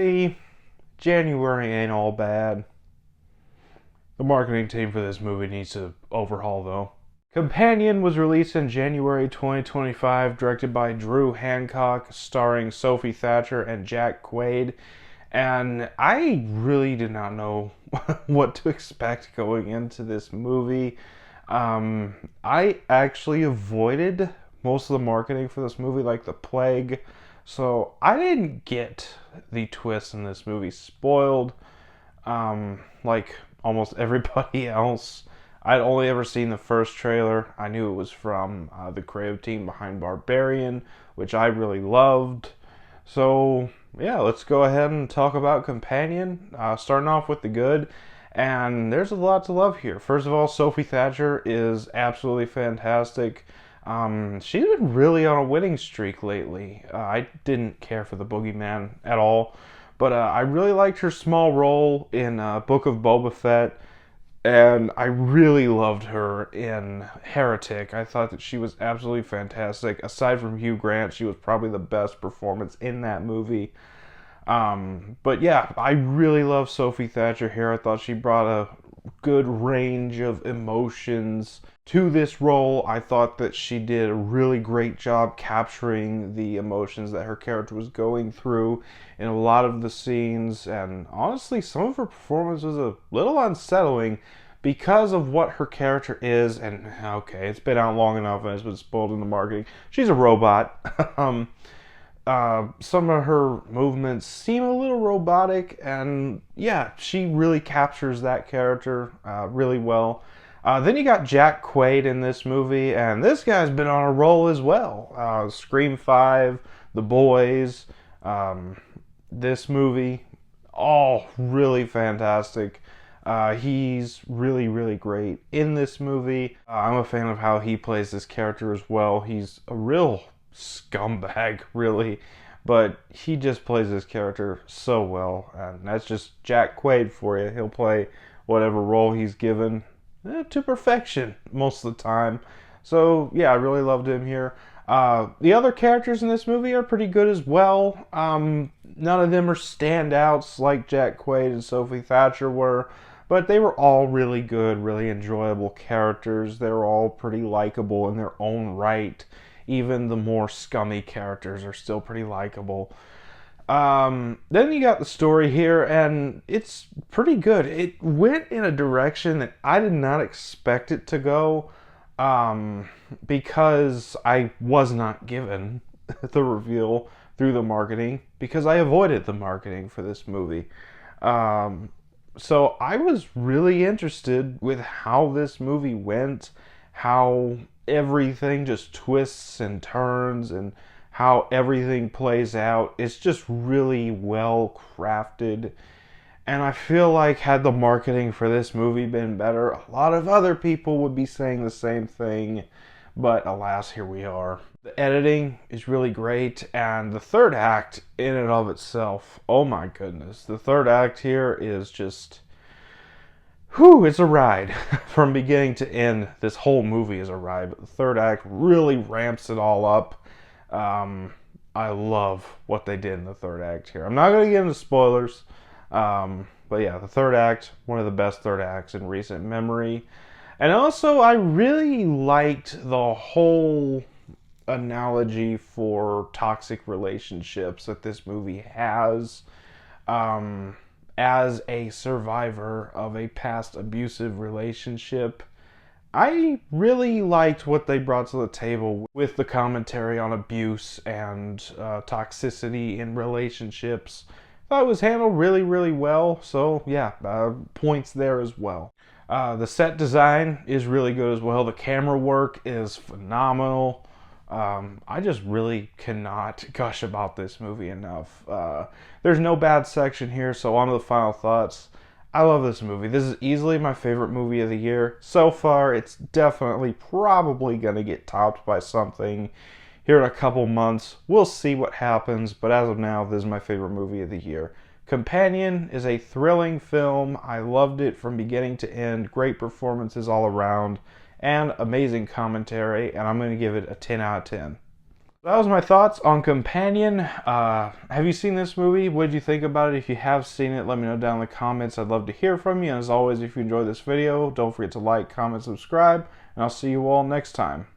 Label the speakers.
Speaker 1: See, January ain't all bad. The marketing team for this movie needs to overhaul, though. Companion was released in January 2025, directed by Drew Hancock, starring Sophie Thatcher and Jack Quaid. And I really did not know what to expect going into this movie. I actually avoided most of the marketing for this movie like the plague. So I didn't get the twist in this movie spoiled like almost everybody else. I'd only ever seen the first trailer. I knew it was from the creative team behind Barbarian, which I really loved. So, yeah, let's go ahead and talk about Companion. Starting off with the good. And there's a lot to love here. First of all, Sophie Thatcher is absolutely fantastic. She's been really on a winning streak lately. I didn't care for the Boogeyman at all. But I really liked her small role in Book of Boba Fett, and I really loved her in Heretic. I thought that she was absolutely fantastic. Aside from Hugh Grant, she was probably the best performance in that movie. But yeah, I really love Sophie Thatcher here. I thought she brought a good range of emotions to this role. I thought that she did a really great job capturing the emotions that her character was going through in a lot of the scenes, and honestly some of her performance was a little unsettling because of what her character is. And okay, it's been out long enough and it's been spoiled in the marketing. She's a robot. Some of her movements seem a little robotic, and yeah, she really captures that character really well. Then you got Jack Quaid in this movie, and this guy's been on a roll as well. Scream 5, The Boys, this movie, all really fantastic. He's really, really great in this movie. I'm a fan of how he plays this character as well. He's a real scumbag, really, but he just plays this character so well, and that's just Jack Quaid for you. He'll play whatever role he's given to perfection most of the time. So yeah, I really loved him here. The other characters in this movie are pretty good as well. None of them are standouts like Jack Quaid and Sophie Thatcher were, but they were all really good, really enjoyable characters. They were all pretty likable in their own right. Even the more scummy characters are still pretty likable. Then you got the story here, and it's pretty good. It went in a direction that I did not expect it to go, because I was not given the reveal through the marketing, because I avoided the marketing for this movie. So I was really interested with how this movie went, how everything just twists and turns, and how everything plays out. It's just really well crafted. And I feel like had the marketing for this movie been better, a lot of other people would be saying the same thing. But alas, here we are. The editing is really great, and the third act in and of itself, oh my goodness. The third act here is just, whew, it's a ride. From beginning to end, this whole movie is a ride, but the third act really ramps it all up. I love what they did in the third act here. I'm not going to get into spoilers, but yeah, the third act, one of the best third acts in recent memory. And also, I really liked the whole analogy for toxic relationships that this movie has. As a survivor of a past abusive relationship, I really liked what they brought to the table with the commentary on abuse and toxicity in relationships. I thought it was handled really, really well. So yeah, points there as well. The set design is really good as well. The camera work is phenomenal. I just really cannot gush about this movie enough. There's no bad section here, so on to the final thoughts. I love this movie. This is easily my favorite movie of the year. So far, it's definitely probably going to get topped by something here in a couple months. We'll see what happens, but as of now, this is my favorite movie of the year. Companion is a thrilling film. I loved it from beginning to end. Great performances all around and amazing commentary, and I'm going to give it a 10 out of 10. That was my thoughts on Companion. Have you seen this movie? What did you think about it? If you have seen it, let me know down in the comments. I'd love to hear from you. And as always, if you enjoyed this video, don't forget to like, comment, subscribe, and I'll see you all next time.